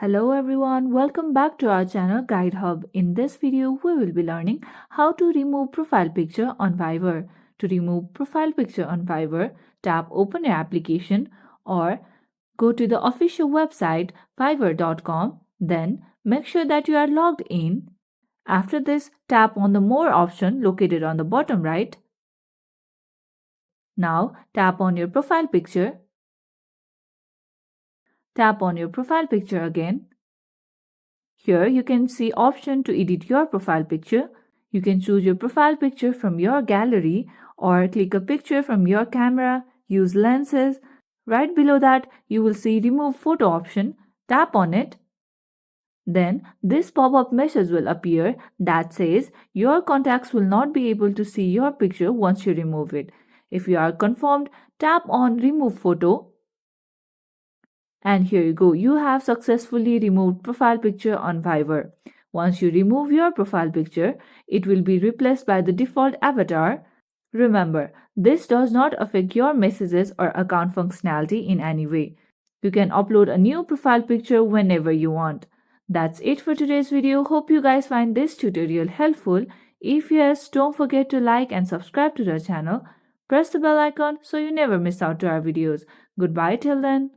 Hello everyone, welcome back to our channel Guide Hub. In this video, we will be learning how to remove profile picture on Fiverr. To remove profile picture on Fiverr, tap Open your application or go to the official website fiverr.com. Then make sure that you are logged in. After this, tap on the More option located on the bottom right. Now tap on your profile picture. Tap on your profile picture again. Here you can see option to edit your profile picture. You can choose your profile picture from your gallery or click a picture from your camera, use lenses. Right below that you will see remove photo option. Tap on it. Then this pop-up message will appear that says your contacts will not be able to see your picture once you remove it. If you are confirmed, tap on remove photo. And here you go, you have successfully removed profile picture on Fiverr. Once you remove your profile picture, it will be replaced by the default avatar. Remember, this does not affect your messages or account functionality in any way. You can upload a new profile picture whenever you want. That's it for today's video. Hope you guys find this tutorial helpful. If yes, don't forget to like and subscribe to the channel. Press the bell icon so you never miss out to our videos. Goodbye till then.